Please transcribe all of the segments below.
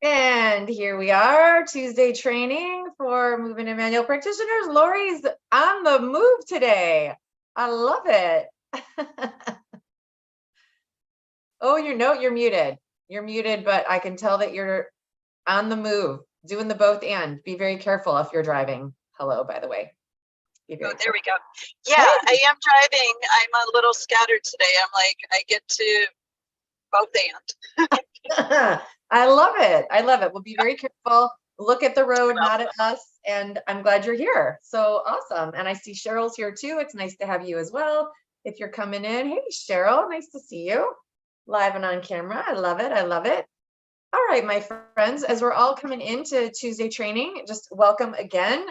And here we are, Tuesday training for movement and manual practitioners. Lori's on the move today. I love it. Oh, you're muted. You're muted, but I can tell that you're on the move, doing the both and. Be very careful if you're driving. Hello, by the way. Oh, there we go. Yeah, I am driving. I'm a little scattered today. I'm like, I get to both and. I love it. I love it. We'll be very careful. Look at the road, not at us. And I'm glad you're here. So awesome. And I see Cheryl's here too. It's nice to have you as well. If you're coming in, hey, Cheryl, nice to see you live and on camera. I love it. I love it. All right, my friends, as we're all coming into Tuesday training, just welcome again.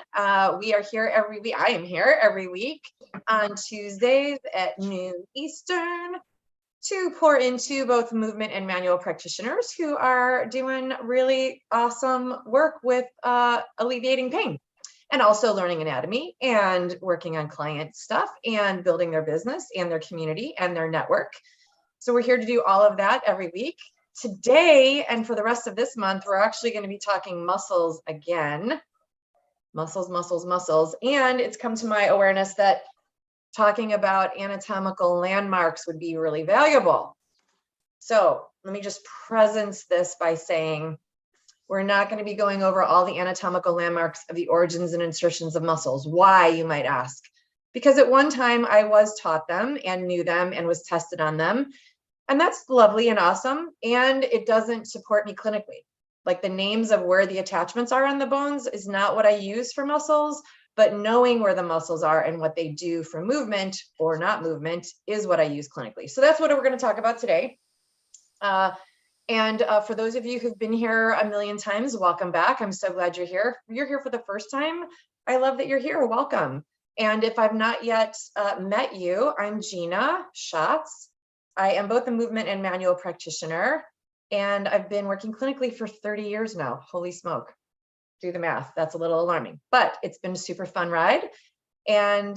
We are here every week. I am here every week on Tuesdays at noon Eastern to pour into both movement and manual practitioners who are doing really awesome work with alleviating pain and also learning anatomy and working on client stuff and building their business and their community and their network. So we're here to do all of that every week. Today, and for the rest of this month, we're actually going to be talking muscles again. Muscles, muscles, muscles. And it's come to my awareness that talking about anatomical landmarks would be really valuable. So let me just presence this by saying we're not going to be going over all the anatomical landmarks of the origins and insertions of muscles. Why, you might ask? Because at one time I was taught them and knew them and was tested on them. And that's lovely and awesome. And it doesn't support me clinically. Like the names of where the attachments are on the bones is not what I use for muscles. But knowing where the muscles are and what they do for movement or not movement is what I use clinically. So that's what we're going to talk about today. For those of you who've been here a million times, welcome back. I'm so glad you're here. If you're here for the first time, I love that you're here. Welcome. And if I've not yet met you, I'm Gina Schatz. I am both a movement and manual practitioner, and I've been working clinically for 30 years now. Holy smoke. Do the math. That's a little alarming, but it's been a super fun ride. And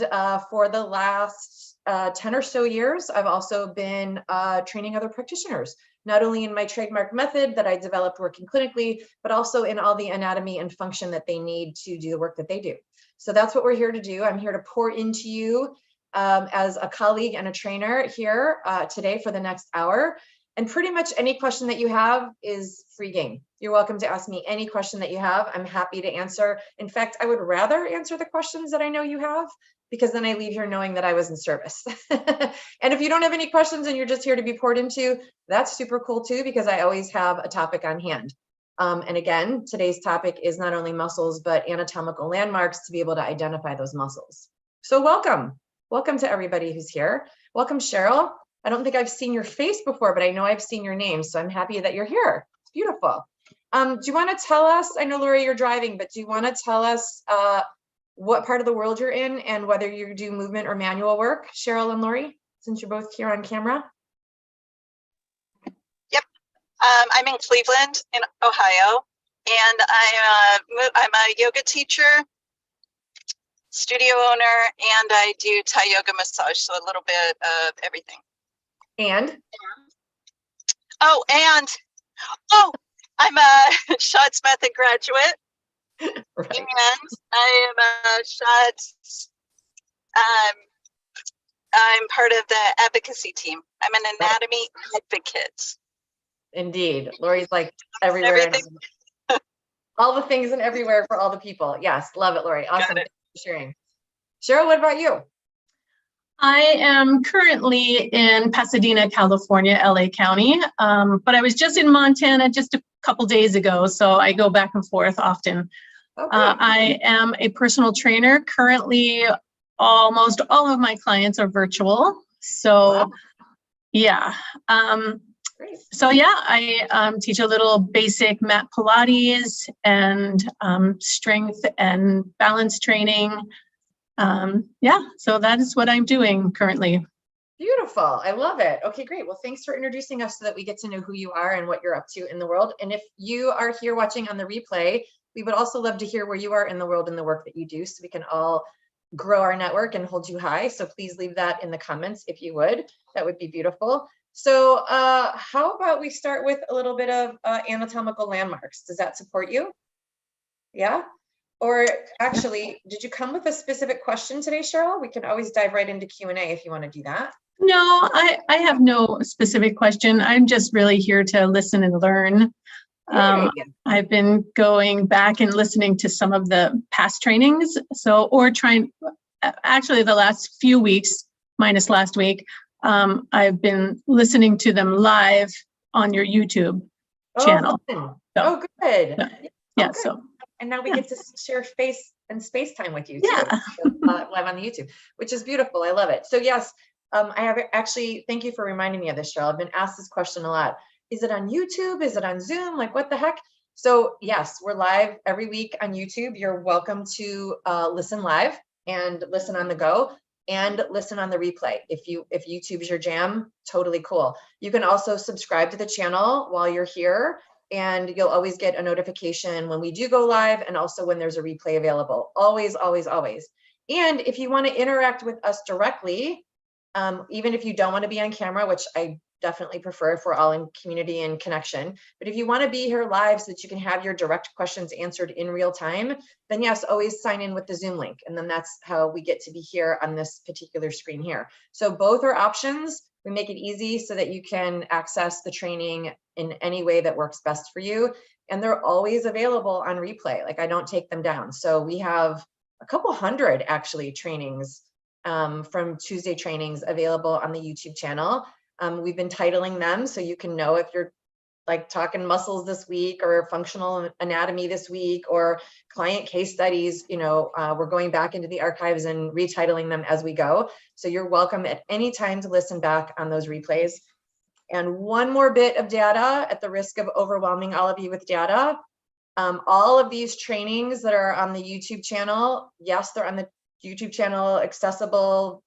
for the last 10 or so years, I've also been training other practitioners, not only in my trademark method that I developed working clinically, but also in all the anatomy and function that they need to do the work that they do. So that's what we're here to do. I'm here to pour into you as a colleague and a trainer here today for the next hour. And pretty much any question that you have is free game. You're welcome to ask me any question that you have. I'm happy to answer. In fact, I would rather answer the questions that I know you have, because then I leave here knowing that I was in service. And if you don't have any questions and you're just here to be poured into, that's super cool too, because I always have a topic on hand. And again, today's topic is not only muscles, but anatomical landmarks to be able to identify those muscles. So welcome. Welcome to everybody who's here. Welcome, Cheryl. I don't think I've seen your face before, but I know I've seen your name. So I'm happy that you're here. It's beautiful. Do you want to tell us, I know, Lori, you're driving, but do you want to tell us what part of the world you're in and whether you do movement or manual work, Cheryl and Lori, since you're both here on camera? Yep. I'm in Cleveland, in Ohio, and I'm a yoga teacher, studio owner, and I do Thai yoga massage, so a little bit of everything. And I'm a Schatz Method graduate, right. And I am a Schatz. I'm part of the advocacy team. I'm an anatomy advocate. Indeed, Lori's like everywhere. All the things and everywhere for all the people. Yes, love it, Lori. Awesome. Thanks for sharing. Cheryl, what about you? I am currently in Pasadena, California, LA County, but I was just in Montana just a couple days ago, so I go back and forth often. Okay. I am a personal trainer. Currently, almost all of my clients are virtual. So, wow. Yeah. So yeah, I teach a little basic mat Pilates and strength and balance training. Yeah, so that is what I'm doing currently. Beautiful. I love it. Okay, great. Well, thanks for introducing us so that we get to know who you are and what you're up to in the world. And if you are here watching on the replay, we would also love to hear where you are in the world and the work that you do, so we can all grow our network and hold you high. So please leave that in the comments if you would. That would be beautiful. So how about we start with a little bit of anatomical landmarks? Does that support you? Yeah? Or actually, did you come with a specific question today, Cheryl? We can always dive right into Q&A if you want to do that. No, I have no specific question. I'm just really here to listen and learn. I've been going back and listening to some of the past trainings. Actually the last few weeks, minus last week, I've been listening to them live on your YouTube channel. Oh, good. Yeah, good. so. And now we get to share space and space time with you too, live on the YouTube, which is beautiful. I love it. So yes, I have actually, thank you for reminding me of this, Cheryl. I've been asked this question a lot. Is it on YouTube? Is it on Zoom? Like what the heck? So yes, we're live every week on YouTube. You're welcome to listen live and listen on the go and listen on the replay. If YouTube's your jam, totally cool. You can also subscribe to the channel while you're here, and you'll always get a notification when we do go live and also when there's a replay available. Always, always, always. And if you want to interact with us directly, even if you don't want to be on camera, which I definitely prefer if we're all in community and connection, but if you want to be here live so that you can have your direct questions answered in real time, then yes, always sign in with the Zoom link. And then that's how we get to be here on this particular screen here. So both are options. We make it easy so that you can access the training in any way that works best for you. And they're always available on replay. Like I don't take them down. So we have a couple hundred actually trainings from Tuesday trainings available on the YouTube channel. We've been titling them so you can know if you're like talking muscles this week or functional anatomy this week or client case studies, we're going back into the archives and retitling them as we go. So you're welcome at any time to listen back on those replays. And one more bit of data at the risk of overwhelming all of you with data. All of these trainings that are on the YouTube channel, yes, they're on the YouTube channel, accessible,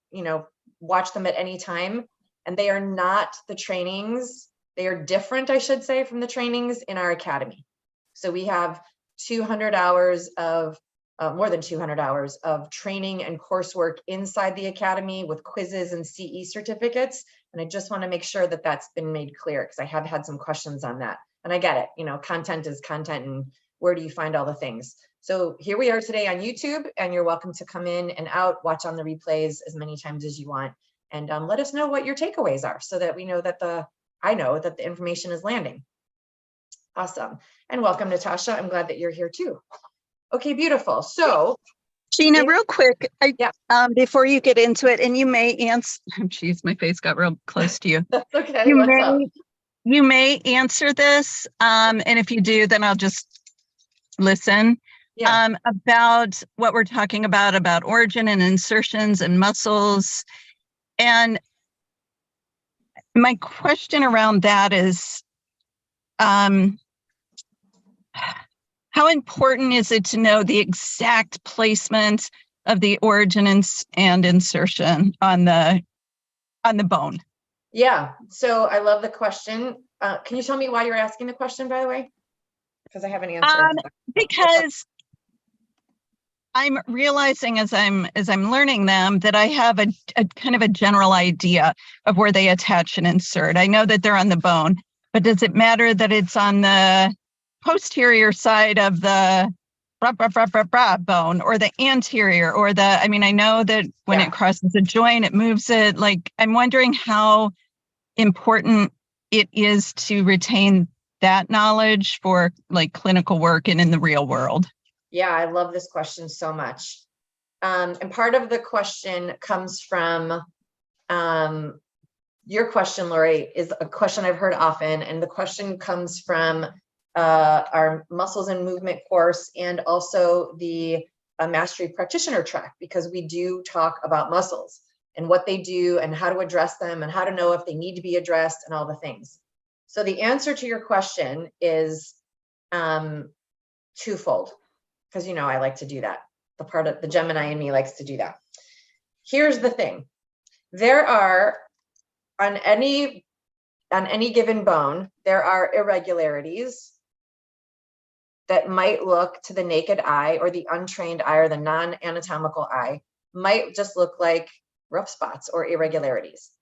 watch them at any time. And they are not the trainings. They are different, I should say, from the trainings in our academy. So we have 200 hours of, more than 200 hours of training and coursework inside the academy with quizzes and CE certificates. And I just want to make sure that that's been made clear because I have had some questions on that. And I get it, content is content and where do you find all the things? So here we are today on YouTube and you're welcome to come in and out, watch on the replays as many times as you want. And let us know what your takeaways are so that we know that I know that the information is landing. Awesome. And welcome, Natasha. I'm glad that you're here too. Okay, beautiful. So Gina, real quick, before you get into it, and you may answer, geez, my face got real close to you. That's okay. You may answer this. And if you do, then I'll just listen. About what we're talking about origin and insertions and muscles. And my question around that is, how important is it to know the exact placement of the origin and insertion on the bone? Yeah, so I love the question. Can you tell me why you're asking the question, by the way? Because I have an answer. Because I'm realizing as I'm learning them that I have a kind of a general idea of where they attach and insert. I know that they're on the bone, but does it matter that it's on the posterior side of the bone or the anterior or I know that when it crosses a joint, it moves it. Like, I'm wondering how important it is to retain that knowledge for like clinical work and in the real world. Yeah, I love this question so much. And part of the question comes from your question, Lori, is a question I've heard often. And the question comes from our muscles and movement course and also the Mastery Practitioner track, because we do talk about muscles and what they do and how to address them and how to know if they need to be addressed and all the things. So the answer to your question is twofold. Because I like to do that. The part of the Gemini in me likes to do that. Here's the thing. There are, on any given bone, there are irregularities that might look to the naked eye or the untrained eye or the non-anatomical eye, might just look like rough spots or irregularities.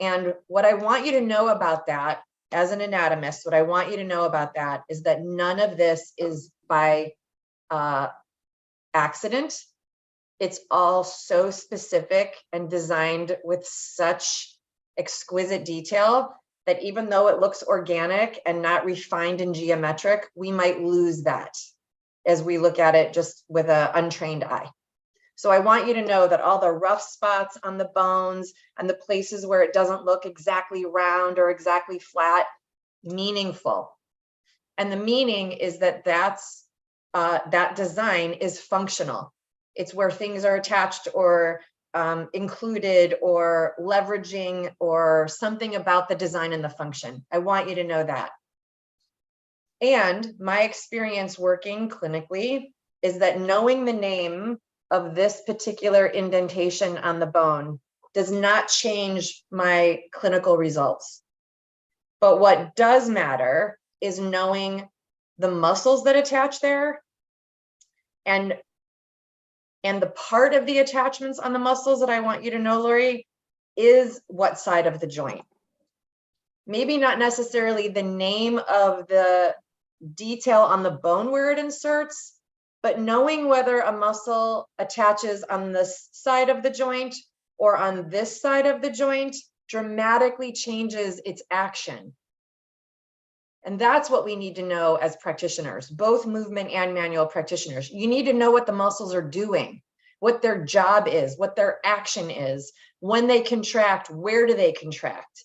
And what I want you to know about that as an anatomist, what I want you to know about that is that none of this is by accident. It's all so specific and designed with such exquisite detail that even though it looks organic and not refined and geometric, we might lose that as we look at it just with an untrained eye. So I want you to know that all the rough spots on the bones and the places where it doesn't look exactly round or exactly flat, meaningful. And the meaning is that that design is functional. It's where things are attached or included or leveraging or something about the design and the function. I want you to know that. And my experience working clinically is that knowing the name of this particular indentation on the bone does not change my clinical results. But what does matter is knowing the muscles that attach there and the part of the attachments on the muscles that I want you to know, Lori, is what side of the joint. Maybe not necessarily the name of the detail on the bone where it inserts, but knowing whether a muscle attaches on this side of the joint or on this side of the joint dramatically changes its action. And that's what we need to know as practitioners, both movement and manual practitioners. You need to know what the muscles are doing, what their job is, what their action is, when they contract, where do they contract?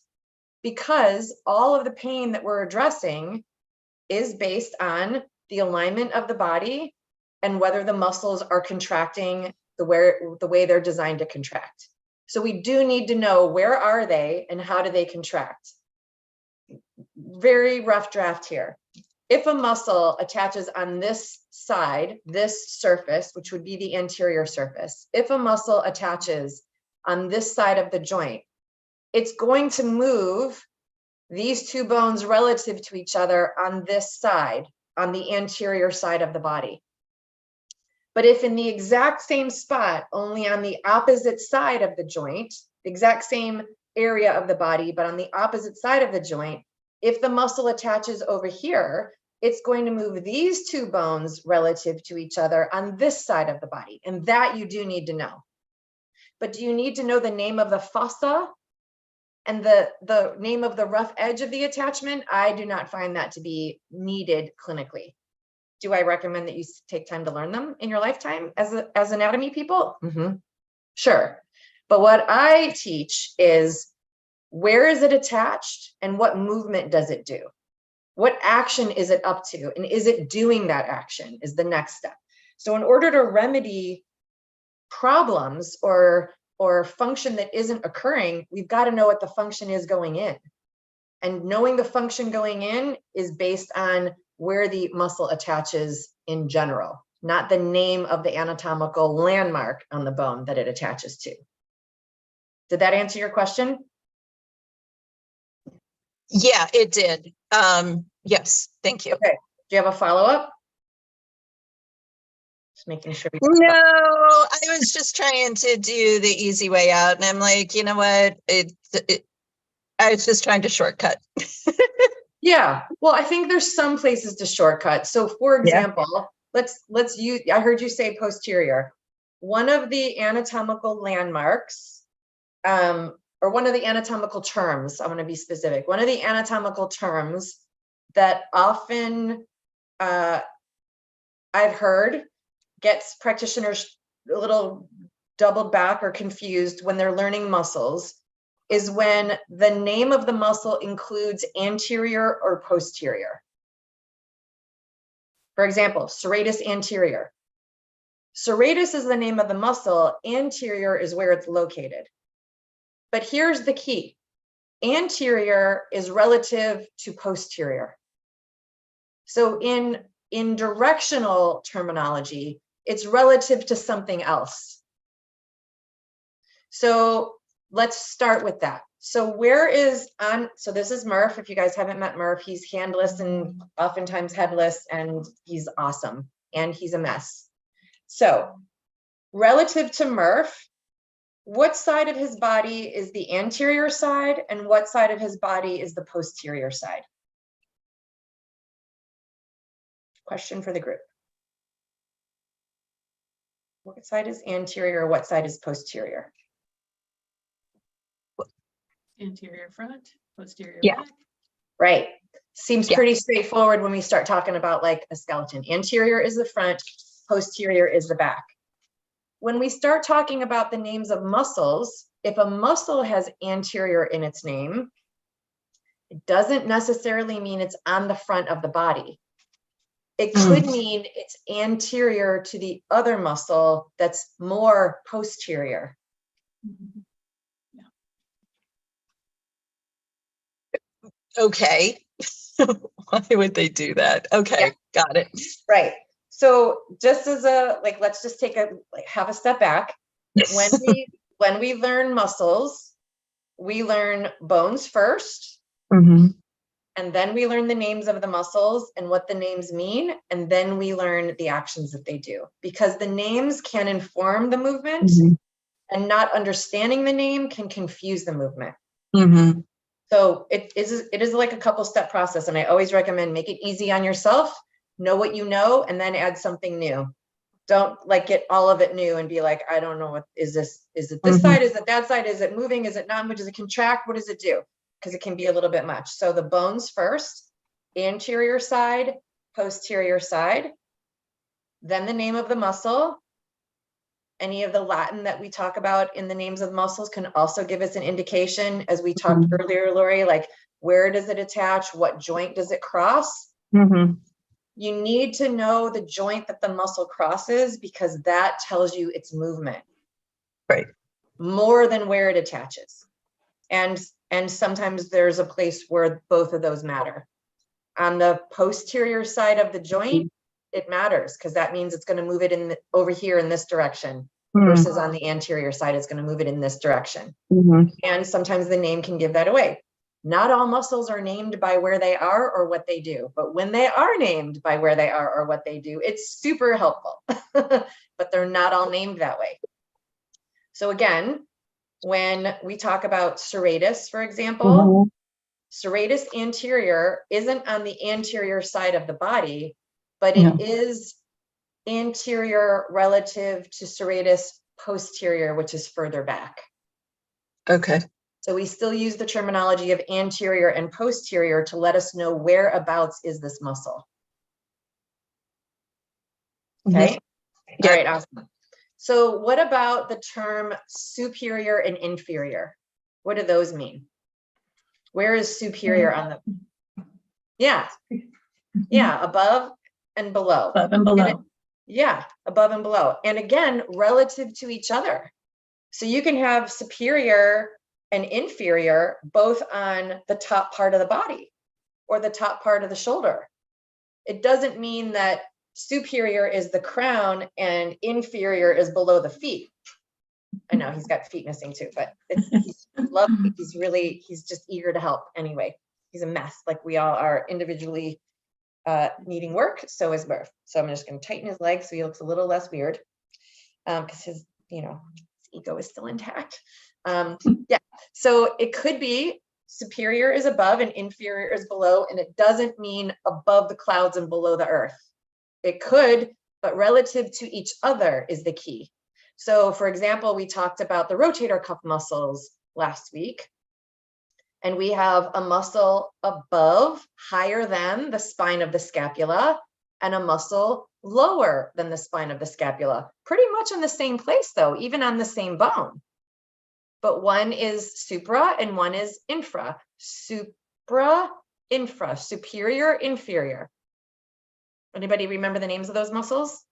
Because all of the pain that we're addressing is based on the alignment of the body and whether the muscles are contracting the way they're designed to contract. So we do need to know where are they and how do they contract. Very rough draft here. If a muscle attaches on this side, this surface, which would be the anterior surface, if a muscle attaches on this side of the joint, it's going to move these two bones relative to each other on this side, on the anterior side of the body. But if in the exact same spot, only on the opposite side of the joint, the exact same area of the body, but on the opposite side of the joint, if the muscle attaches over here, it's going to move these two bones relative to each other on this side of the body. And that you do need to know. But do you need to know the name of the fossa and the name of the rough edge of the attachment? I do not find that to be needed clinically. Do I recommend that you take time to learn them in your lifetime as anatomy people? Mm-hmm. Sure. But what I teach is, where is it attached and what movement does it do? What action is it up to? And is it doing that action is the next step. So in order to remedy problems or function that isn't occurring, we've got to know what the function is going in. And knowing the function going in is based on where the muscle attaches in general, not the name of the anatomical landmark on the bone that it attaches to. Did that answer your question? Yeah, it did. Yes, thank you. Okay. Do you have a follow-up? Just making sure. No, I was just trying to do the easy way out, and I'm like, you know what? I was just trying to shortcut. Yeah. Well, I think there's some places to shortcut. So, for example, let's use. I heard you say posterior. One of the anatomical landmarks, or one of the anatomical terms, I'm going to be specific. One of the anatomical terms that often I've heard gets practitioners a little doubled back or confused when they're learning muscles is when the name of the muscle includes anterior or posterior. For example, serratus anterior. Serratus is the name of the muscle, anterior is where it's located. But here's the key. Anterior is relative to posterior. So in directional terminology, it's relative to something else. So let's start with that. So where is so this is Murph. If you guys haven't met Murph, he's handless and oftentimes headless, and he's awesome. And he's a mess. So relative to Murph, what side of his body is the anterior side and what side of his body is the posterior side? Question for the group. What side is anterior? What side is posterior? Anterior front, posterior Yeah. back. Right. Seems Yeah. pretty straightforward when we start talking about like a skeleton. Anterior is the front, posterior is the back. When we start talking about the names of muscles, if a muscle has anterior in its name, it doesn't necessarily mean it's on the front of the body. It could mean it's anterior to the other muscle that's more posterior. Mhm. Okay. Why would they do that? Okay, got it. Right. So just as a, like, let's just take a, like, have a step back. When we learn muscles, we learn bones first, Mhm. and then we learn the names of the muscles and what the names mean, and then we learn the actions that they do, because the names can inform the movement, Mhm. and not understanding the name can confuse the movement. Mhm. So it is like a couple step process, and I always recommend make it easy on yourself, know what you know, and then add something new. Don't like get all of it new and be like, I don't know, what is this? Is it this side? Is it that side? Is it moving? Is it not? Does it contract? What does it do? Because it can be a little bit much. So the bones first, anterior side, posterior side, then the name of the muscle. Any of the Latin that we talk about in the names of muscles can also give us an indication, as we talked earlier, Lori, like where does it attach? What joint does it cross? Mhm. You need to know the joint that the muscle crosses, because that tells you its movement. Right. More than where it attaches. And sometimes there's a place where both of those matter. On the posterior side of the joint, it matters, because that means it's going to move it in over here in this direction, versus on the anterior side, it's going to move it in this direction. And sometimes the name can give that away. Not all muscles are named by where they are or what they do, but when they are named by where they are or what they do, it's super helpful. But they're not all named that way. So again, when we talk about serratus, for example, serratus anterior isn't on the anterior side of the body, but it is anterior relative to serratus posterior, which is further back. Okay. So we still use the terminology of anterior and posterior to let us know whereabouts is this muscle. Okay. Yeah. All right, awesome. So what about the term superior and inferior? What do those mean? Where is superior on the, yeah, above and below. Above and below. Above and below. And again, relative to each other. So you can have superior and inferior both on the top part of the body or the top part of the shoulder. It doesn't mean that superior is the crown and inferior is below the feet. I know he's got feet missing too, but he's lovely. He's just eager to help anyway. He's a mess, like we all are individually needing work. So is Murph. So I'm just going to tighten his legs so he looks a little less weird, because his ego is still intact. So it could be superior is above and inferior is below, and it doesn't mean above the clouds and below the earth. It could, but relative to each other is the key. So for example, we talked about the rotator cuff muscles last week, and we have a muscle above, higher than the spine of the scapula, and a muscle lower than the spine of the scapula. Pretty much in the same place though, even on the same bone. But one is supra and one is infra. Supra, infra, superior, inferior. Anybody remember the names of those muscles?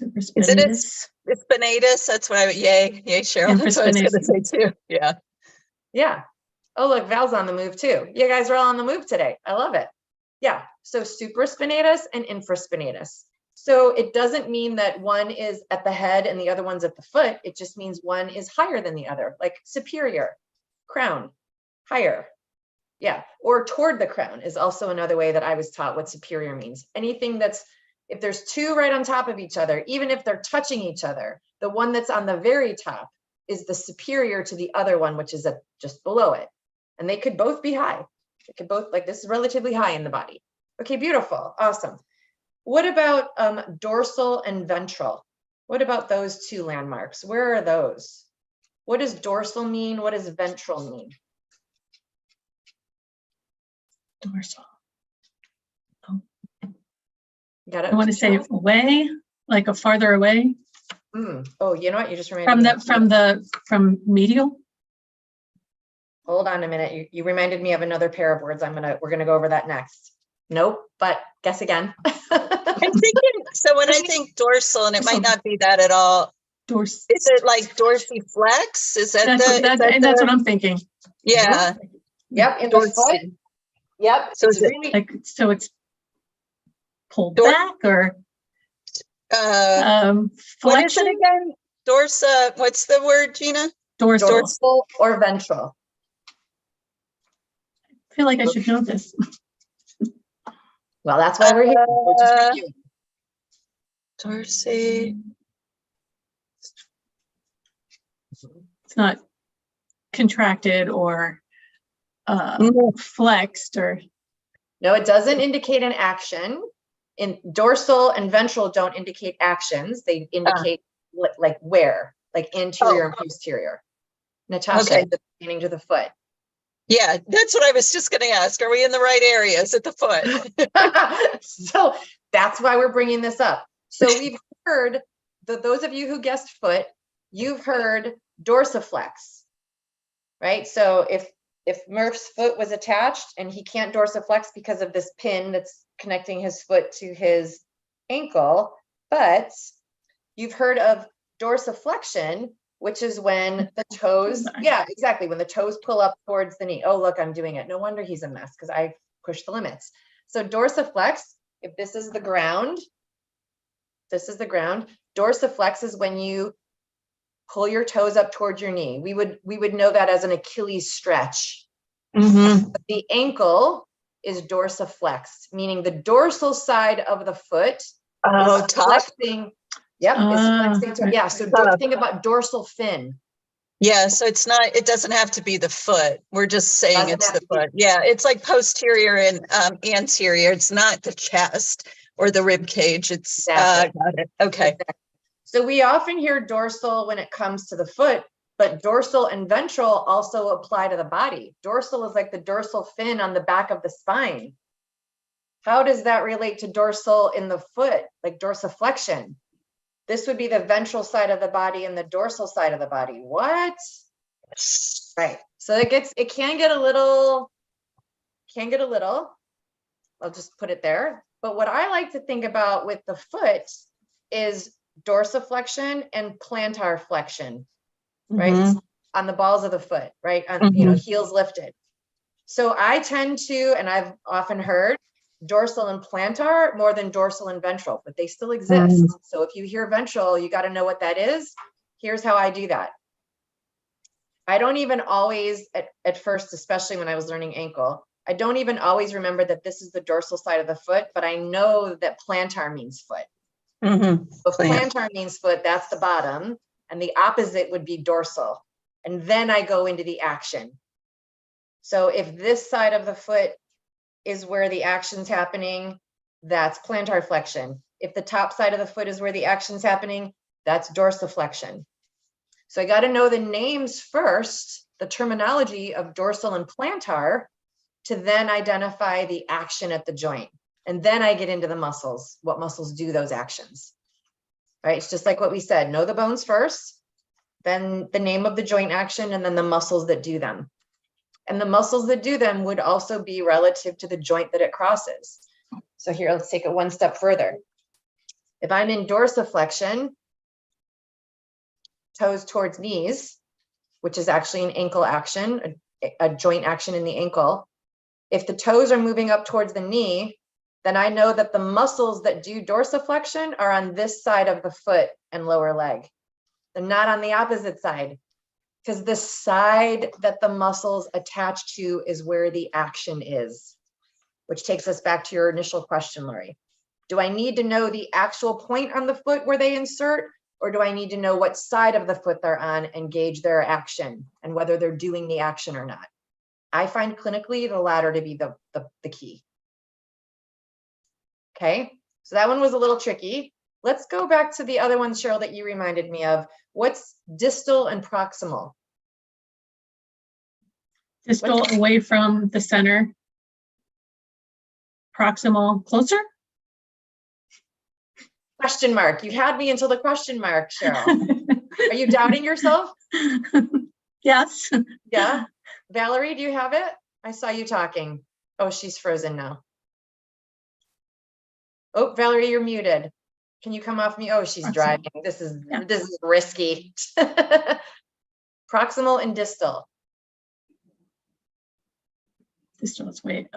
Supraspinatus. Spinatus? That's what yay, Cheryl. That's what I was going to say too. Yeah. Oh, look, Val's on the move too. You guys are all on the move today. I love it. Yeah. So supraspinatus and infraspinatus. So it doesn't mean that one is at the head and the other one's at the foot. It just means one is higher than the other, like superior, crown, higher. Yeah. Or toward the crown is also another way that I was taught what superior means. Anything that's If there's two right on top of each other, even if they're touching each other, the one that's on the very top is the superior to the other one, which is just below it. And they could both be high. They could both, like, this is relatively high in the body. Okay, beautiful, awesome. What about dorsal and ventral? What about those two landmarks? Where are those? What does dorsal mean? What does ventral mean? Dorsal. Got it. I want to say away, like a farther away. Oh, you know what? You just reminded me. From medial. Hold on a minute. You reminded me of another pair of words. We're gonna go over that next. Nope, but guess again. I'm thinking, so when I think dorsal, and it might not be that at all, is it like dorsiflex? Is that that's what I'm thinking. Yeah. Yep, in the foot. Yep. So is it like, so it's pulled back or what is it again? Dorsa, what's the word, Gina? Dorsal or ventral. I feel like I should know this. Well, that's why we're here. We'll just review. Dorsi. It's not contracted or flexed or. No, it doesn't indicate an action. In dorsal and ventral don't indicate actions. They indicate like where, like anterior and posterior. Natasha, the beginning to the foot. Yeah, that's what I was just going to ask. Are we in the right areas at the foot? So that's why we're bringing this up. So we've heard those of you who guessed foot, you've heard dorsiflex, right? So if Murph's foot was attached and he can't dorsiflex because of this pin that's connecting his foot to his ankle, but you've heard of dorsiflexion, which is when the toes, yeah, exactly, when the toes pull up towards the knee. Oh, look, I'm doing it. No wonder he's a mess because I pushed the limits. So dorsiflex, if this is the ground, dorsiflex is when you pull your toes up towards your knee. We would know that as an Achilles stretch. But the ankle is dorsiflexed, meaning the dorsal side of the foot is flexing. Yep, it's flexing. Yeah, so think about dorsal fin. Yeah, so it doesn't have to be the foot. We're just saying it's the foot. Yeah, it's like posterior and anterior. It's not the chest or the rib cage. It's got it. Okay. So we often hear dorsal when it comes to the foot, but dorsal and ventral also apply to the body. Dorsal is like the dorsal fin on the back of the spine. How does that relate to dorsal in the foot, like dorsiflexion? This would be the ventral side of the body and the dorsal side of the body. What? Right. So it can get a little, I'll just put it there. But what I like to think about with the foot is dorsiflexion and plantar flexion, right? On the balls of the foot, right? On, heels lifted. So I tend to, and I've often heard, dorsal and plantar more than dorsal and ventral, but they still exist. So if you hear ventral, you got to know what that is. Here's how I do that. I don't even always, at first, especially when I was learning ankle, I don't even always remember that this is the dorsal side of the foot, but I know that plantar means foot. So plantar means foot, that's the bottom, and the opposite would be dorsal. And then I go into the action. So if this side of the foot is where the action's happening, that's plantar flexion. If the top side of the foot is where the action's happening, that's dorsiflexion. So I got to know the names first, the terminology of dorsal and plantar, to then identify the action at the joint. And then I get into the muscles, what muscles do those actions, right? It's just like what we said, know the bones first, then the name of the joint action, and then the muscles that do them. And the muscles that do them would also be relative to the joint that it crosses. So here, let's take it one step further. If I'm in dorsiflexion, toes towards knees, which is actually an ankle action, a joint action in the ankle. If the toes are moving up towards the knee, then I know that the muscles that do dorsiflexion are on this side of the foot and lower leg. They're not on the opposite side, because the side that the muscles attach to is where the action is, which takes us back to your initial question, Lori. Do I need to know the actual point on the foot where they insert, or do I need to know what side of the foot they're on and gauge their action and whether they're doing the action or not? I find clinically the latter to be the key. Okay, so that one was a little tricky. Let's go back to the other one, Cheryl, that you reminded me of. What's distal and proximal? Distal away from the center. Proximal closer? Question mark. You had me until the question mark, Cheryl. Are you doubting yourself? Yes. Yeah. Valerie, do you have it? I saw you talking. Oh, she's frozen now. Oh, Valerie, you're muted. Can you come off me? Oh, she's driving. This is risky. Proximal and distal. Distal is way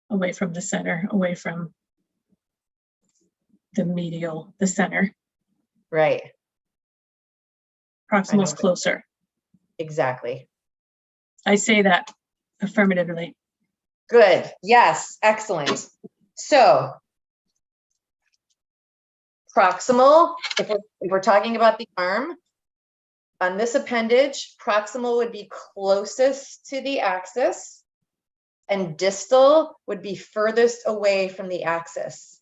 away from the center, away from the medial, the center. Right. Proximal is closer. Exactly. I say that affirmatively. Good. Yes. Excellent. So proximal, if we're talking about the arm, on this appendage, proximal would be closest to the axis and distal would be furthest away from the axis.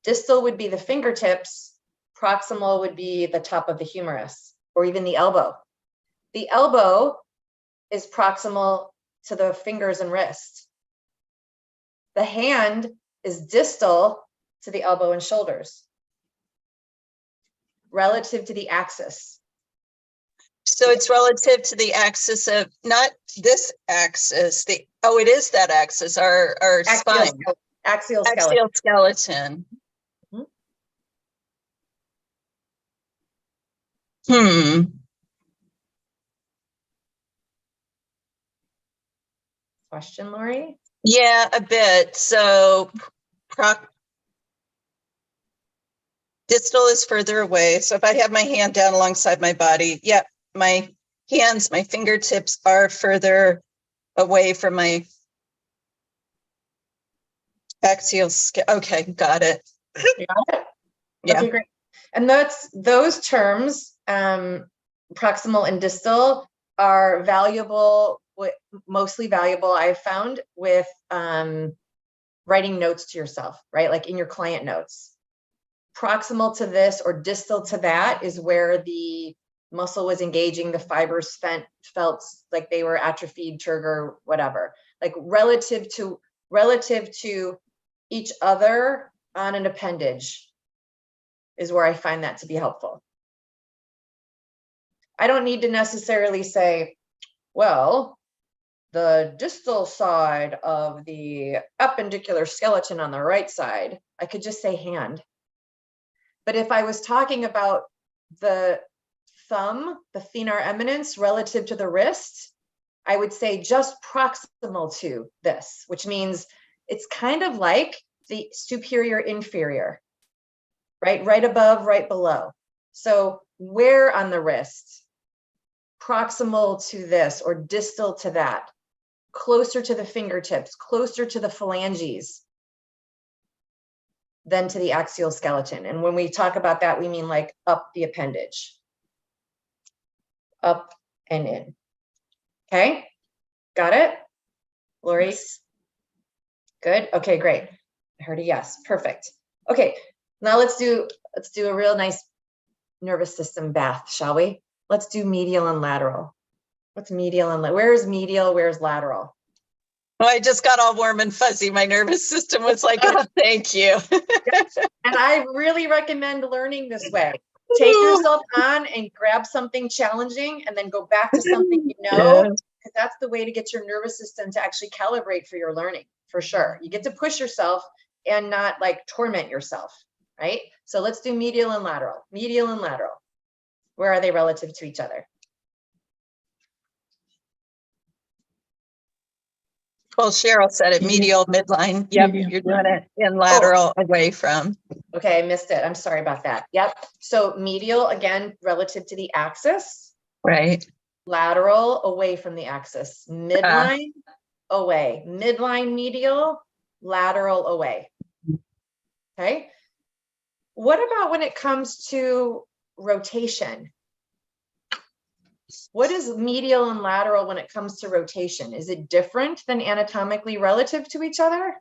Distal would be the fingertips, proximal would be the top of the humerus or even the elbow. The elbow is proximal to the fingers and wrist. The hand is distal to the elbow and shoulders, relative to the axis. So it's relative to the axis of, not this axis, it is that axis, our spine. Axial skeleton. Axial skeleton. Question, Lori? Yeah, a bit. So distal is further away. So if I have my hand down alongside my body, yep, my hands, my fingertips are further away from my axial skeleton. Okay, got it. You got it? Yeah. Okay, great. And those terms, proximal and distal, are valuable, mostly valuable, I've found, with writing notes to yourself, right? Like in your client notes. Proximal to this or distal to that is where the muscle was engaging, the fibers felt like they were atrophied, turgor, whatever. Like relative to each other on an appendage is where I find that to be helpful. I don't need to necessarily say, well, the distal side of the appendicular skeleton on the right side. I could just say hand. But if I was talking about the thumb, the thenar eminence relative to the wrist, I would say just proximal to this, which means it's kind of like the superior inferior, right? Right above, right below. So where on the wrist? Proximal to this or distal to that, closer to the fingertips, closer to the phalanges than to the axial skeleton. And when we talk about that, we mean like up the appendage, up and in. Okay, got it? Lori? Yes. Good. Okay, great. I heard a yes. Perfect. Okay, now let's do a real nice nervous system bath, shall we? Let's do medial and lateral. What's medial and where's medial? Where's lateral? Oh, I just got all warm and fuzzy. My nervous system was like, oh, thank you. And I really recommend learning this way. Take yourself on and grab something challenging and then go back to something you know, because that's the way to get your nervous system to actually calibrate for your learning, for sure. You get to push yourself and not like torment yourself, right? So let's do medial and lateral. Medial and lateral. Where are they relative to each other? Well, Cheryl said it, medial, midline. Yep, Medial. you're doing it in lateral, away from. Okay, I missed it. I'm sorry about that. Yep. So medial, again, relative to the axis. Right. Lateral, away from the axis. Midline, away. Midline, medial. lateral away. Okay. What about when it comes to rotation? What is medial and lateral when it comes to rotation? Is it different than anatomically relative to each other?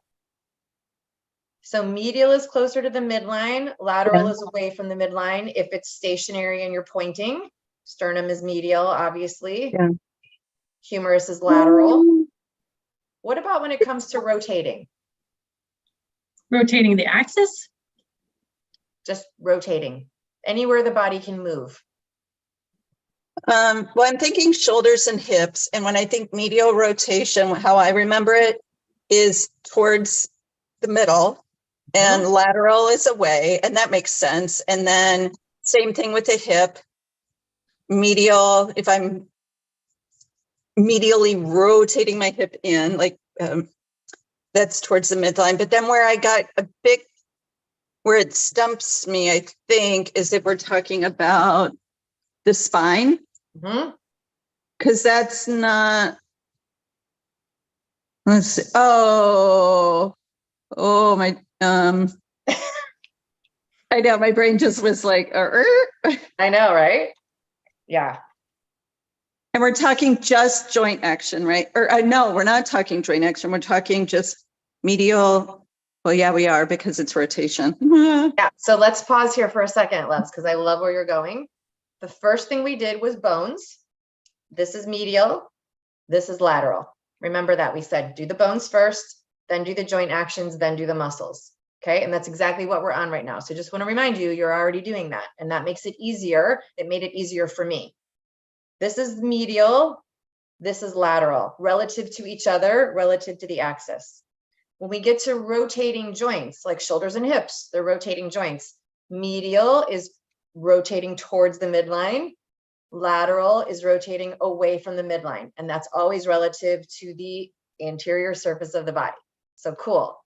So medial is closer to the midline, lateral is away from the midline. If it's stationary and you're pointing, sternum is medial, obviously. Yeah. Humerus is lateral. What about when it comes to rotating? Rotating the axis? Just rotating. Anywhere the body can move. Well, I'm thinking shoulders and hips. And when I think medial rotation, how I remember it is towards the middle, and lateral is away, and that makes sense. And then same thing with the hip. Medial, if I'm medially rotating my hip in, like that's towards the midline. But then where I got a big, where it stumps me, I think, is if we're talking about the spine. Because that's not, let's see. Oh my, I know my brain just was like, I know, right? Yeah. And we're talking just joint action, right? Or no, we're not talking joint action. We're talking just medial. Well, yeah, we are, because it's rotation. Yeah. So let's pause here for a second, Loves, because I love where you're going. The first thing we did was bones. This is medial. This is lateral. Remember that we said do the bones first, then do the joint actions, then do the muscles. Okay. And that's exactly what we're on right now. So just want to remind you, you're already doing that. And that makes it easier. It made it easier for me. This is medial. This is lateral, relative to each other, relative to the axis. When we get to rotating joints, like shoulders and hips, they're rotating joints. Medial is rotating towards the midline. Lateral is rotating away from the midline. And that's always relative to the anterior surface of the body. So cool.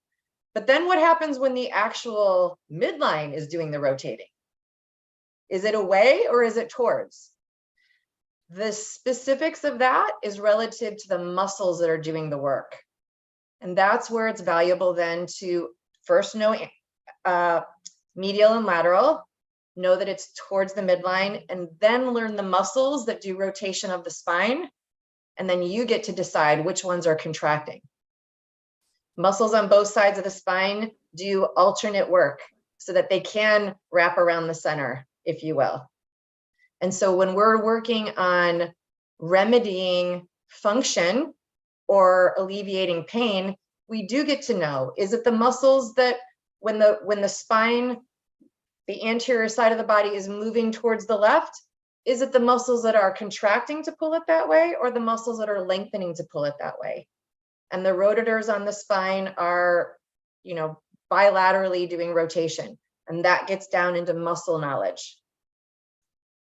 But then what happens when the actual midline is doing the rotating? Is it away or is it towards? The specifics of that is relative to the muscles that are doing the work. And that's where it's valuable then to first know medial and lateral, know that it's towards the midline, and then learn the muscles that do rotation of the spine. And then you get to decide which ones are contracting. Muscles on both sides of the spine do alternate work so that they can wrap around the center, if you will. And so when we're working on remedying function or alleviating pain, we do get to know, is it the muscles that when the spine, the anterior side of the body is moving towards the left, is it the muscles that are contracting to pull it that way, or the muscles that are lengthening to pull it that way? And the rotators on the spine are, bilaterally doing rotation, and that gets down into muscle knowledge.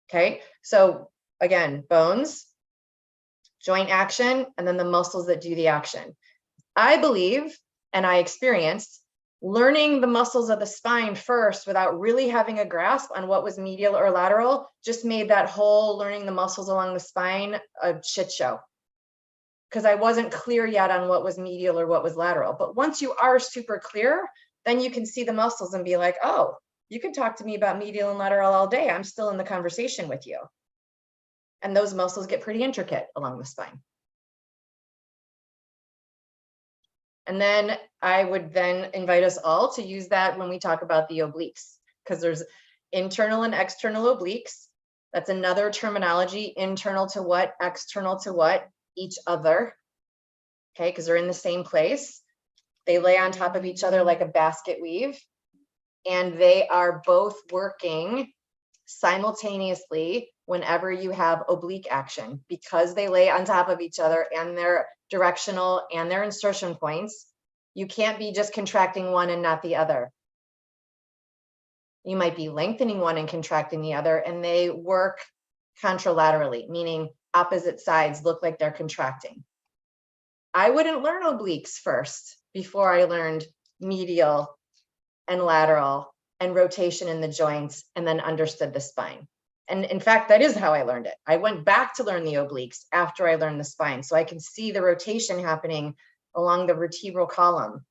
Okay, so again, bones, joint action, and then the muscles that do the action. I believe, and I experienced, learning the muscles of the spine first without really having a grasp on what was medial or lateral just made that whole learning the muscles along the spine a shit show. Because I wasn't clear yet on what was medial or what was lateral. But once you are super clear, then you can see the muscles and be like, oh, you can talk to me about medial and lateral all day. I'm still in the conversation with you. And those muscles get pretty intricate along the spine. And then I would then invite us all to use that when we talk about the obliques, because there's internal and external obliques. That's another terminology, internal to what, external to what, each other. Okay, because they're in the same place. They lay on top of each other like a basket weave. And they are both working simultaneously whenever you have oblique action, because they lay on top of each other and they're directional and their insertion points. You can't be just contracting one and not the other. You might be lengthening one and contracting the other, and they work contralaterally, meaning opposite sides look like they're contracting. I wouldn't learn obliques first before I learned medial and lateral and rotation in the joints, and then understood the spine. And in fact, that is how I learned it. I went back to learn the obliques after I learned the spine, so I can see the rotation happening along the vertebral column.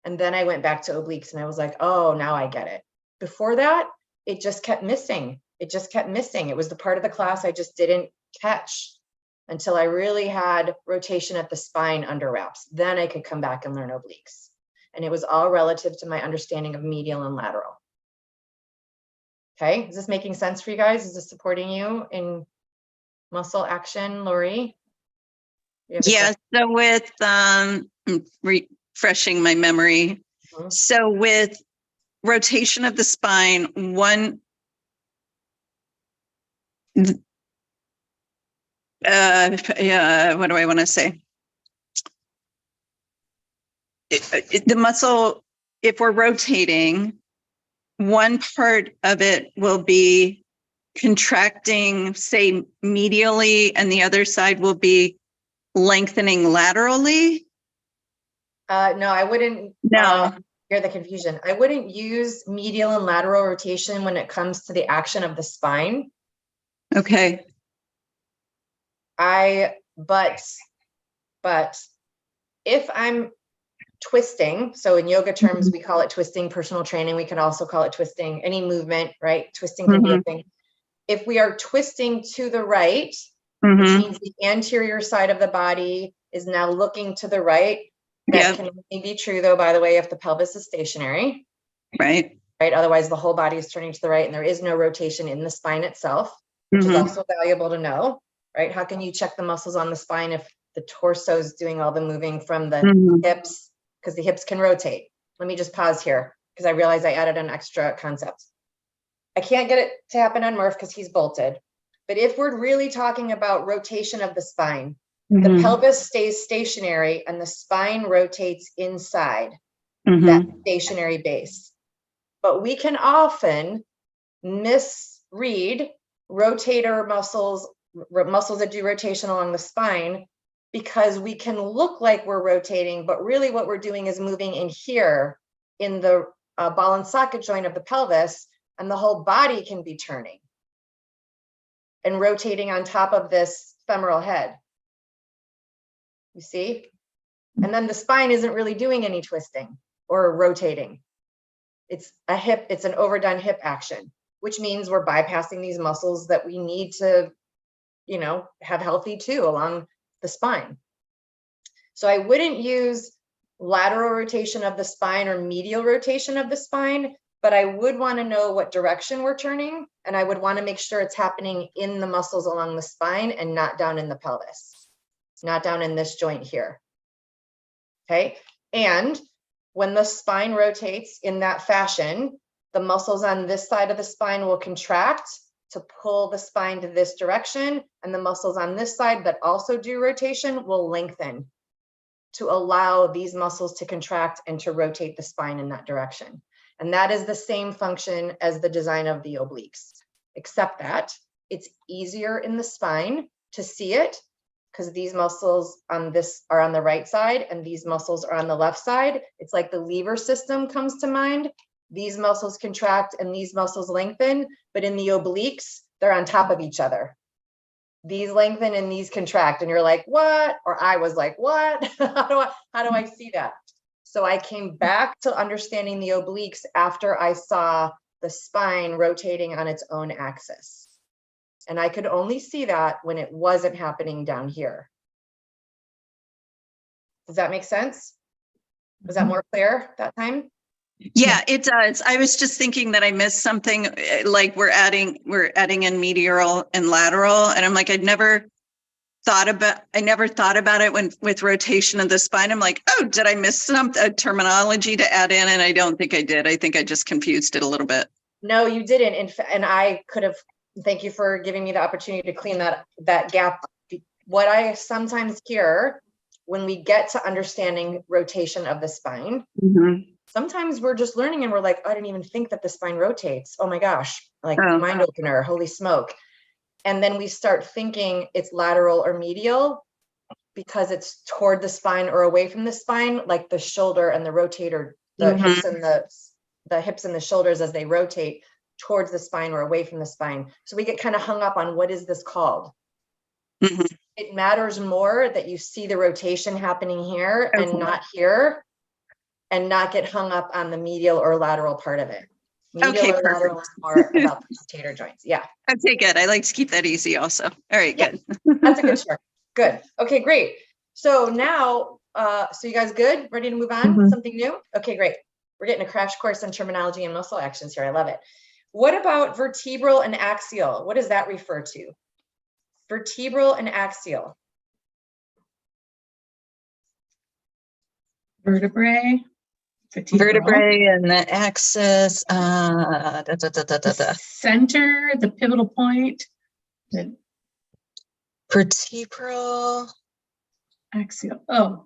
And then I went back to obliques and I was like, oh, now I get it. Before that, it just kept missing. It just kept missing. It was the part of the class I just didn't catch until I really had rotation at the spine under wraps. Then I could come back and learn obliques. And it was all relative to my understanding of medial and lateral. Okay, is this making sense for you guys? Is this supporting you in muscle action, Lori? Yeah, so with refreshing my memory. Mhm. So with rotation of the spine, what do I want to say? The muscle, if we're rotating, one part of it will be contracting, say, medially, and the other side will be lengthening laterally. No, I wouldn't. No. Hear the confusion. I wouldn't use medial and lateral rotation when it comes to the action of the spine. Okay. But if I'm twisting, so in yoga terms, we call it twisting, personal training, we can also call it twisting, any movement, right? Twisting can be a thing. If we are twisting to the right, which means the anterior side of the body is now looking to the right. That can only be true, though, by the way, if the pelvis is stationary. Right. Right. Otherwise, the whole body is turning to the right and there is no rotation in the spine itself, which is also valuable to know, right? How can you check the muscles on the spine if the torso is doing all the moving from the hips? Because the hips can rotate. Let me just pause here because I realized I added an extra concept. I can't get it to happen on Murph because he's bolted. But if we're really talking about rotation of the spine, the pelvis stays stationary and the spine rotates inside that stationary base. But we can often misread rotator muscles, muscles that do rotation along the spine, because we can look like we're rotating, but really what we're doing is moving in here in the ball and socket joint of the pelvis, and the whole body can be turning and rotating on top of this femoral head. You see? And then the spine isn't really doing any twisting or rotating. It's a hip, it's an overdone hip action, which means we're bypassing these muscles that we need to, you know, have healthy too along the spine. So I wouldn't use lateral rotation of the spine or medial rotation of the spine, but I would want to know what direction we're turning, and I would want to make sure it's happening in the muscles along the spine and not down in the pelvis, not down in this joint here. Okay, and when the spine rotates in that fashion, the muscles on this side of the spine will contract to pull the spine to this direction, and the muscles on this side that also do rotation will lengthen to allow these muscles to contract and to rotate the spine in that direction. And that is the same function as the design of the obliques, except that it's easier in the spine to see it because these muscles on this are on the right side and these muscles are on the left side. It's like the lever system comes to mind. These muscles contract and these muscles lengthen, but in the obliques, they're on top of each other. These lengthen and these contract, and you're like, what? Or I was like, what? How do I see that? So I came back to understanding the obliques after I saw the spine rotating on its own axis. And I could only see that when it wasn't happening down here. Does that make sense? Was that more clear that time? Yeah, it does. I was just thinking that I missed something, like we're adding in medial and lateral, and I'm like, I never thought about it with rotation of the spine. I'm like, oh, did I miss some terminology to add in? And I don't think I did. I think I just confused it a little bit. No, you didn't. And I could have. Thank you for giving me the opportunity to clean that gap. What I sometimes hear when we get to understanding rotation of the spine, sometimes we're just learning and we're like, I didn't even think that the spine rotates. Oh my gosh, like mind opener, holy smoke. And then we start thinking it's lateral or medial because it's toward the spine or away from the spine, like the shoulder and the rotator, the hips and the hips and the shoulders as they rotate towards the spine or away from the spine. So we get kind of hung up on what is this called? It matters more that you see the rotation happening here and not here. and not get hung up on the medial or lateral part of it. Medial Okay, or lateral perfect. is more about the rotator joints. Yeah. Okay, good. I like to keep that easy also. All right, Yeah. good. That's a good start. Good. Okay, great. So now, so you guys good? Ready to move on? Mhm. Something new? Okay, great. We're getting a crash course on terminology and muscle actions here. I love it. What about vertebral and axial? What does that refer to? Vertebral and axial. Vertebrae. Vertebral. Vertebrae and the axis. The center, the pivotal point, the Vertebral. axial. Oh.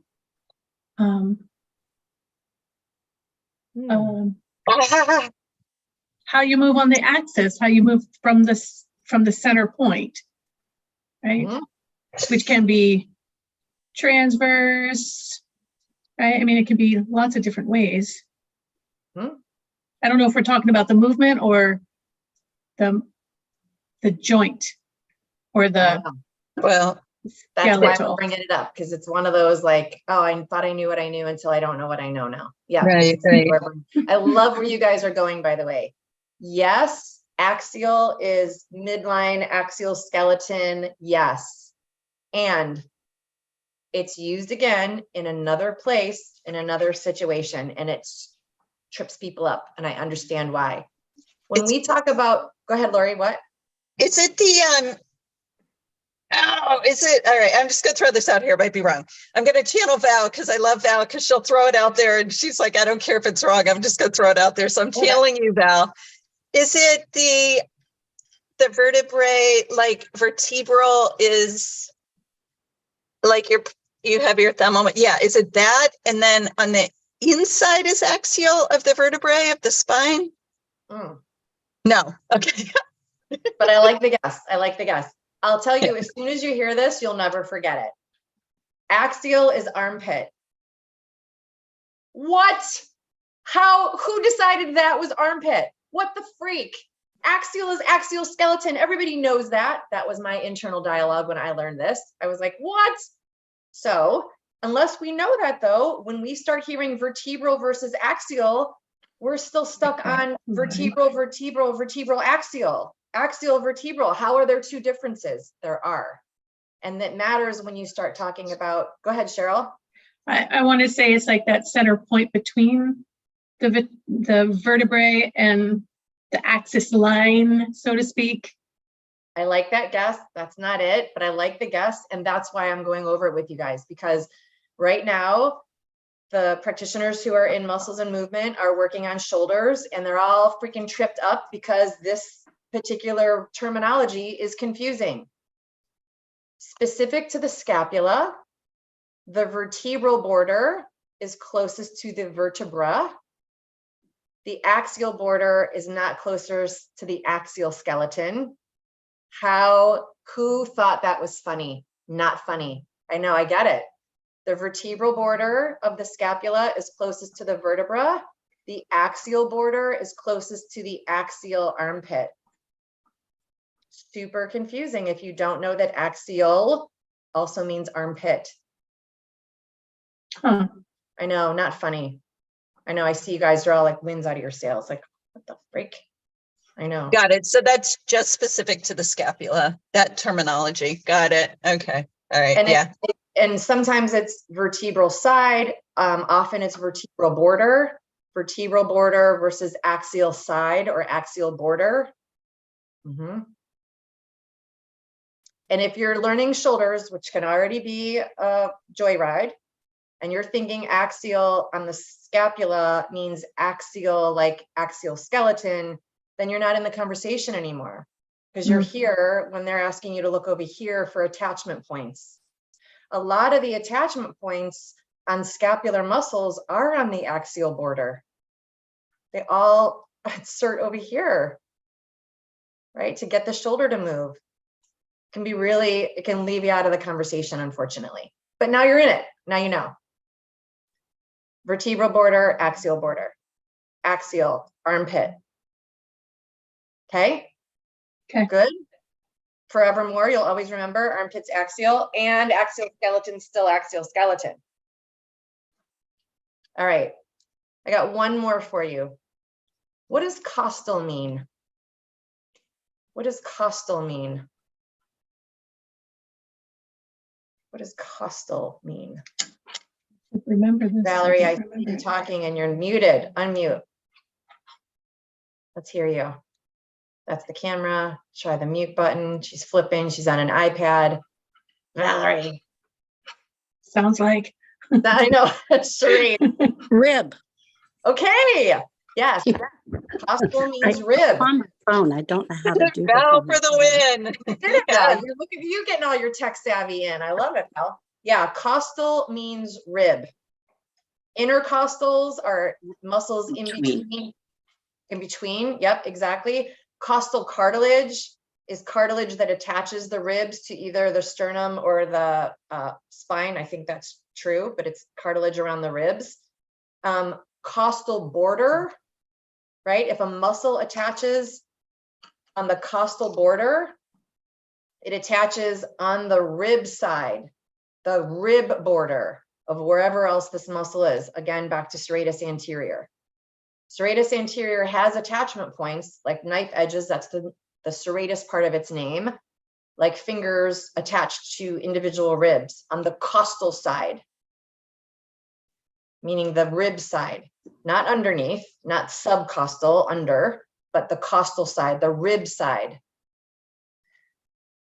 How you move on the axis, how you move from the center point, right? Which can be transverse, right? I mean, it can be lots of different ways. I don't know if we're talking about the movement or the joint or the Well, that's skeletal. why we're bringing it up, because it's one of those like, oh, I thought I knew what I knew until I don't know what I know now. Yeah. right. I love where you guys are going, by the way. Yes, axial is midline, axial skeleton. Yes. And it's used again in another place, in another situation, and it trips people up. And I understand why. When we talk about, go ahead, Lori, what? Is it the, is it, all right, I'm just going to throw this out here. I might be wrong. I'm going to channel Val because I love Val because she'll throw it out there and she's like, I don't care if it's wrong. I'm just going to throw it out there. So I'm channeling you, Val. Is it the vertebrae, like vertebral is like you have your thumb on it. Yeah. Is it that? And then on the inside is axial of the vertebrae of the spine? No. Okay. But I like the guess. I like the guess. I'll tell you, as soon as you hear this, you'll never forget it. Axial is armpit. What? How? Who decided that was armpit? What the freak? Axial is axial skeleton. Everybody knows that. That was my internal dialogue when I learned this. I was like, what? So unless we know that, though, when we start hearing vertebral versus axial, we're still stuck on vertebral, axial. Axial, vertebral. How are there two differences? There are. And that matters when you start talking about, go ahead, Cheryl. I want to say it's like that center point between the vertebrae and the axis line, so to speak. I like that guess. That's not it, but I like the guess. And that's why I'm going over it with you guys, because right now, the practitioners who are in muscles and movement are working on shoulders, and they're all freaking tripped up because this particular terminology is confusing. Specific to the scapula, the vertebral border is closest to the vertebra. The axial border is not closest to the axial skeleton. Who thought that was funny? Not funny. I know, I get it. The vertebral border of the scapula is closest to the vertebra. The axial border is closest to the axial armpit. Super confusing if you don't know that axial also means armpit. Huh. I know, not funny. I know, I see you guys are all like winds out of your sails. Like, what the freak? I know. Got it. So that's just specific to the scapula, that terminology. Got it. Okay. All right. And and sometimes it's vertebral side. Often it's vertebral border versus axial side or axial border. And if you're learning shoulders, which can already be a joyride, and you're thinking axial on the scapula means axial, like axial skeleton, then you're not in the conversation anymore, because you're here when they're asking you to look over here for attachment points. A lot of the attachment points on scapular muscles are on the axial border. They all insert over here, right? To get the shoulder to move. It can leave you out of the conversation, unfortunately. But now you're in it. Now you know. Vertebral border, axial, armpit. Okay? Okay. Good. Forevermore, you'll always remember armpit's axial and axial skeleton, still axial skeleton. All right. I got one more for you. What does costal mean? What does costal mean? What does costal mean? Remember this. Valerie, I see you talking and you're muted. Unmute. Let's hear you. That's the camera. Try the mute button. She's flipping. She's on an iPad. Valerie. Sounds like. I know. Sheree. Rib. Okay. Yes. Costal means rib. On my phone, I don't know how to do Val that. for the win. You did it, Val. You look at you getting all your tech savvy in. I love it, Val. Yeah, costal means rib. Intercostals are muscles in between. In between. Yep, exactly. Costal cartilage is cartilage that attaches the ribs to either the sternum or the spine. I think that's true, but it's cartilage around the ribs. Costal border, right? If a muscle attaches on the costal border, it attaches on the rib side, the rib border of wherever else this muscle is. Again, back to serratus anterior. Serratus anterior has attachment points like knife edges. That's the serratus part of its name, like fingers attached to individual ribs on the costal side, meaning the rib side, not underneath, not subcostal under, but the costal side, the rib side.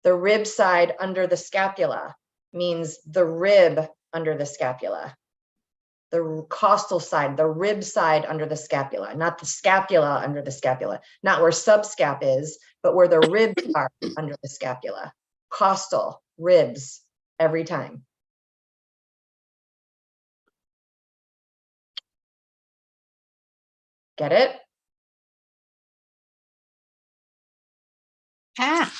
The rib side under the scapula means the rib under the scapula. The costal side, the rib side under the scapula, not the scapula under the scapula, not where subscap is, but where the ribs are under the scapula. Costal, ribs, every time. Get it? Ah,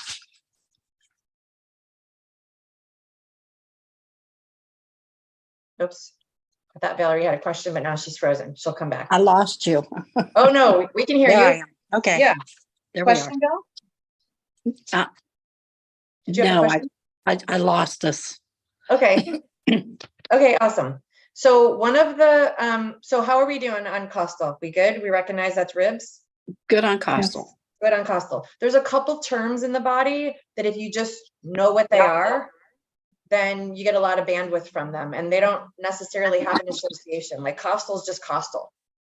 Oops. I thought Valerie had a question, but now she's frozen. She'll come back. I lost you. Oh, no, we can hear There I you. am. Okay. Yeah. There we are. Question, Bill? Uh, Did you have a No, question? I lost us. Okay. Okay, awesome. So one of the, so how are we doing on costal? We good? We recognize that's ribs? Good on costal. Good on costal. There's a couple terms in the body that if you just know what they are, then you get a lot of bandwidth from them and they don't necessarily have an association. Like costal is just costal.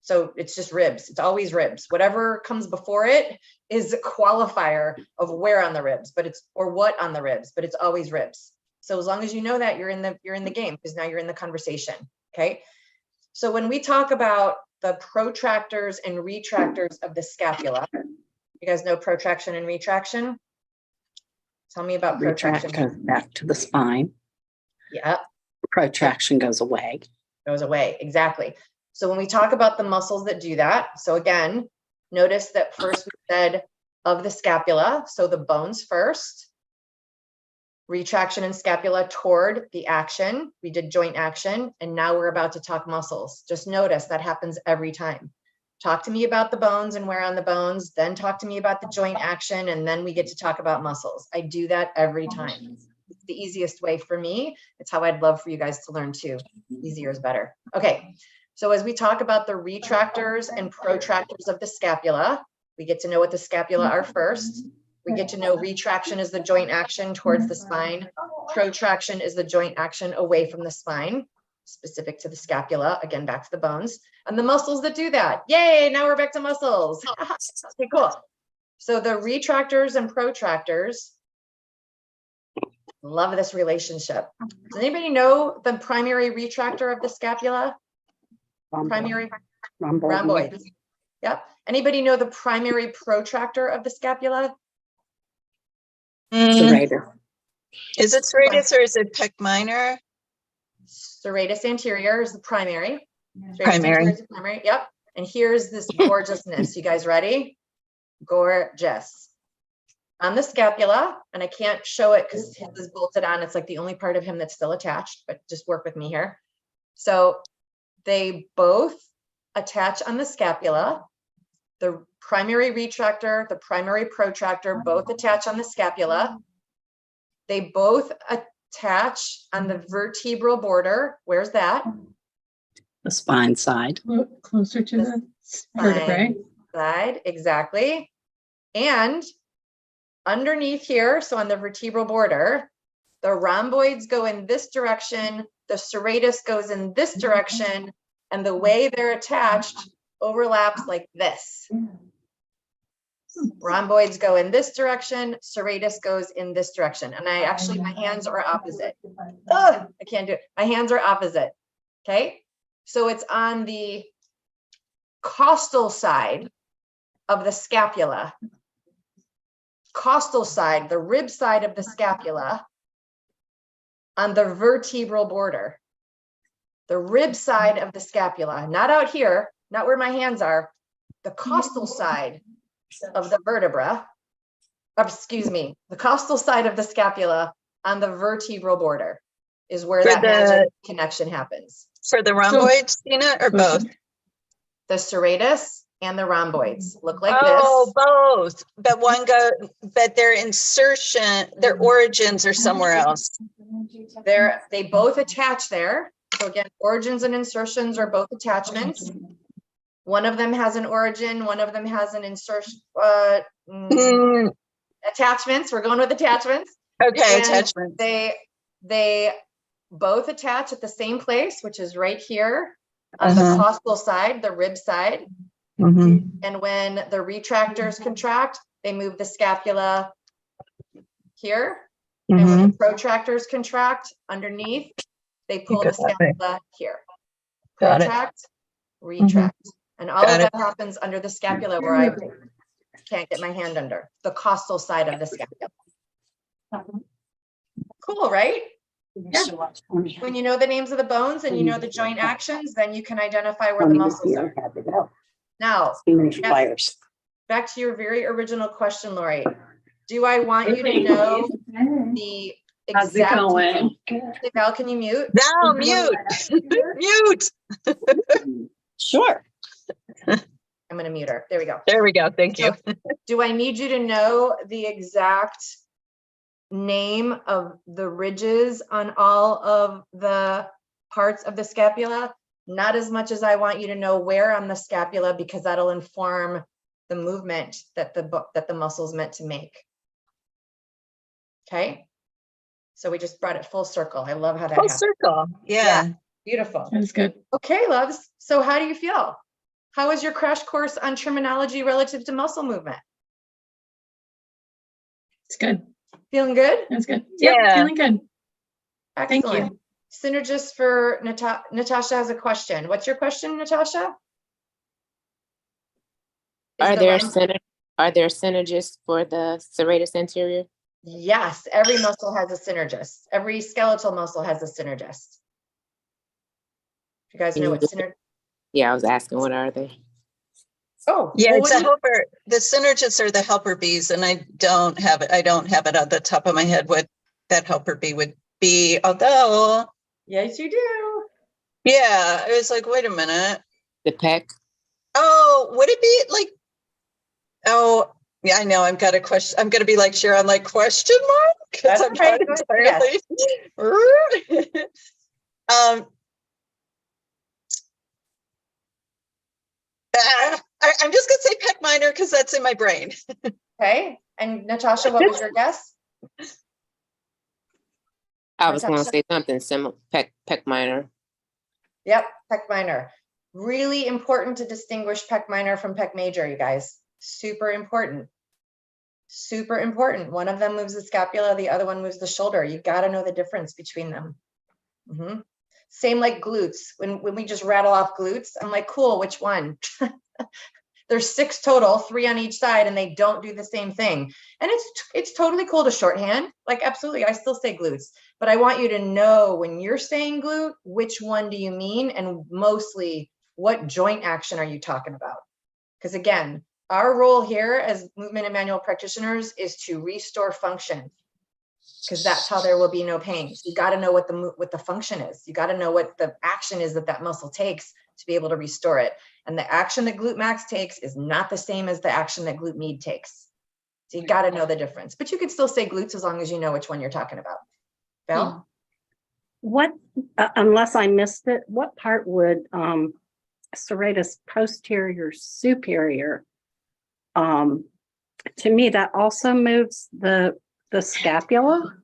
So it's just ribs. It's always ribs. Whatever comes before it is a qualifier of where on the ribs, but it's, or what on the ribs, but it's always ribs. So as long as you know that, you're in the game because now you're in the conversation. Okay. So when we talk about the protractors and retractors of the scapula, you guys know protraction and retraction? Tell me about protraction. Retract goes back to the spine. Yeah. Protraction goes away. Goes away. Exactly. So when we talk about the muscles that do that, so again, notice that first we said of the scapula, so the bones first, retraction and scapula toward the action. We did joint action, and now we're about to talk muscles. Just notice that happens every time. Talk to me about the bones and where on the bones, then talk to me about the joint action, and then we get to talk about muscles. I do that every time. It's the easiest way for me. It's how I'd love for you guys to learn too. Easier is better. Okay. So as we talk about the retractors and protractors of the scapula, we get to know what the scapula are first. We get to know retraction is the joint action towards the spine. Protraction is the joint action away from the spine, specific to the scapula, again, back to the bones. And the muscles that do that. Yay, now we're back to muscles. Okay, cool. So the retractors and protractors, love this relationship. Does anybody know the primary retractor of the scapula? Primary rhomboids. Yep. Anybody know the primary protractor of the scapula? Serratus. Is it serratus or is it pec minor? Serratus anterior is the primary. Serratus Primary. anterior is the primary. Yep. And here's this gorgeousness. You guys ready? Gorgeous. On the scapula, and I can't show it because his is bolted on. It's like the only part of him that's still attached, but just work with me here. So they both attach on the scapula. The primary retractor, the primary protractor, both attach on the scapula. They both attach on the vertebral border. Where's that? The spine side. Closer to the vertebrae. Side, exactly. And underneath here, so on the vertebral border, the rhomboids go in this direction, the serratus goes in this direction, and the way they're attached overlaps like this. Rhomboids go in this direction, serratus goes in this direction. And I actually, my hands are opposite. Ugh, I can't do it. My hands are opposite. Okay. So it's on the costal side of the scapula. Costal side, the rib side of the scapula, on the vertebral border. The rib side of the scapula, not out here, not where my hands are, the costal side of the vertebra, the costal side of the scapula on the vertebral border is where that magic connection happens. For the rhomboids, Tina, or both? The serratus and the rhomboids look like Oh, this. both. But their insertion, their origins are somewhere else. They both attach there. So again, origins and insertions are both attachments. One of them has an origin, one of them has an insertion. Attachments, we're going with attachments. Okay, And attachments. They both attach at the same place, which is right here on the costal side, the rib side. And when the retractors contract, they move the scapula here. And when the protractors contract underneath, they pull the scapula here. Protract, retract. And all of that happens under the scapula where I can't get my hand under, the costal side of the scapula. Cool, right? Yeah. When you know the names of the bones and you know the joint actions, then you can identify where the muscles are. Now, yes, back to your very original question, Lori. Do I want you to know the exact? Val, can you mute? No, mute. Mute. Sure. I'm going to mute her. There we go. There we go. Thank you. So, do I need you to know the exact name of the ridges on all of the parts of the scapula? Not as much as I want you to know where on the scapula, because that'll inform the movement that the muscle is meant to make. Okay. So we just brought it full circle. I love how that Full happened. circle. Yeah. Beautiful. That's good. Okay, loves. So how do you feel? How was your crash course on terminology relative to muscle movement? It's good. Feeling good? That's good. Yeah. Yep, feeling good. Excellent. Thank you. Synergist for Natasha has a question. What's your question, Natasha? Are there synergists for the serratus anterior? Yes, every muscle has a synergist. Every skeletal muscle has a synergist. You guys know what synergist? Yeah, I was asking, what are they? Oh, Yeah, well, it's a helper. The synergists are the helper bees, and I don't have it. I don't have it on the top of my head what that helper bee would be. Although, yes, you do. yeah, I was like, wait a minute. The pec? Oh, would it be like? Oh, yeah, I know. I've got a question. I'm going to be like Sharon, like question mark, because I'm right. not entirely. I'm just going to say pec minor because that's in my brain. Okay. And Natasha, what was your guess? I was going to say something similar, pec minor. Yep, pec minor. Really important to distinguish pec minor from pec major, you guys. Super important. Super important. One of them moves the scapula, the other one moves the shoulder. You got to know the difference between them. Same like glutes. When we just rattle off glutes, I'm like, cool, which one? There's 6 total, 3 on each side, and they don't do the same thing. And it's totally cool to shorthand. Like, absolutely, I still say glutes. But I want you to know when you're saying glute, which one do you mean? And mostly, what joint action are you talking about? Because again, our role here as movement and manual practitioners is to restore function, because that's how there will be no pain. So you got to know what the function is. You got to know what the action is that muscle takes to be able to restore it. And the action that glute max takes is not the same as the action that glute med takes. So you got to know the difference. But you can still say glutes as long as you know which one you're talking about. Val? What, unless I missed it, what part would serratus posterior superior? To me, that also moves the scapula.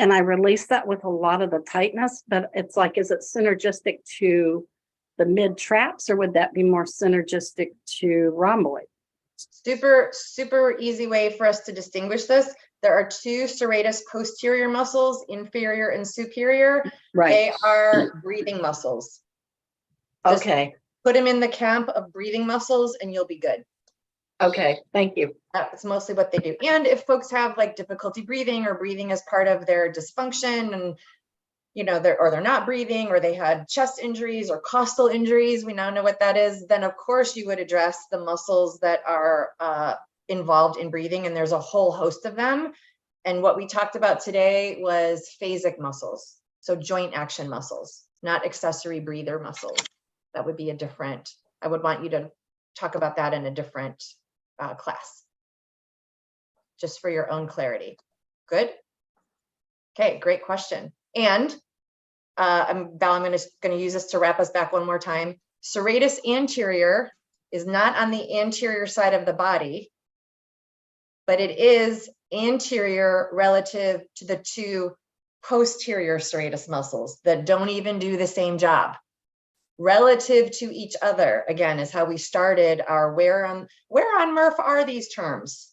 And I release that with a lot of the tightness, but it's like, is it synergistic to the mid traps, or would that be more synergistic to rhomboid? Super easy way for us to distinguish this. There are two serratus posterior muscles, inferior and superior. Right. They are breathing muscles. Just Okay. put them in the camp of breathing muscles and you'll be good. Okay. Thank you. That's mostly what they do. And if folks have like difficulty breathing, or breathing as part of their dysfunction, and you know, they're not breathing, or they had chest injuries or costal injuries, we now know what that is, then of course you would address the muscles that are involved in breathing, and there's a whole host of them. And what we talked about today was phasic muscles, so joint action muscles, not accessory breather muscles. That would be a different, I would want you to talk about that in a different class, just for your own clarity. Good. Okay, great question. And Val, I'm going to use this to wrap us back one more time. Serratus anterior is not on the anterior side of the body, but it is anterior relative to the two posterior serratus muscles that don't even do the same job. Relative to each other, again, is how we started our where on Murph are these terms?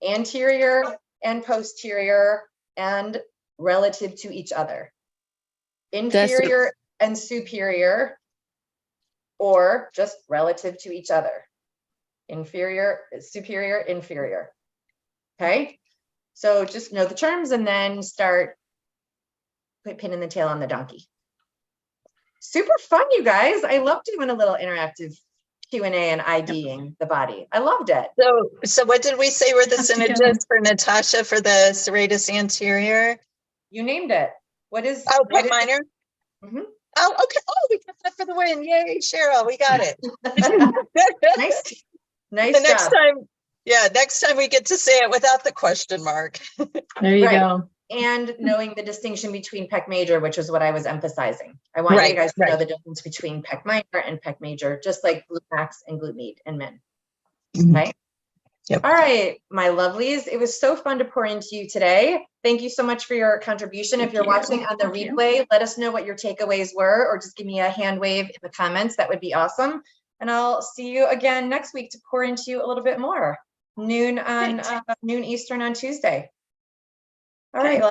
Anterior and posterior and relative to each other. Inferior and superior, or just relative to each other. Inferior, superior, inferior. Okay, so just know the terms and then start put pin in the tail on the donkey. Super fun, you guys. I love doing a little interactive Q&A and IDing the body. I loved it. So what did we say were the synergists for Natasha for the serratus anterior? You named it. What is? Oh, pec minor. Mm-hmm. Oh, okay. Oh, we got that for the win. Yay, Cheryl, we got it. Nice The next job. time, yeah, next time we get to say it without the question mark. There you Right. go. And knowing the distinction between pec major, which is what I was emphasizing. I want you guys to know the difference between pec minor and pec major, just like glute max and glute med and min. Okay. Yep. All right, my lovelies. It was so fun to pour into you today. Thank you so much for your contribution. If you're watching on the replay, let us know what your takeaways were, or just give me a hand wave in the comments. That would be awesome. And I'll see you again next week to pour into you a little bit more. Noon Eastern on Tuesday. All right.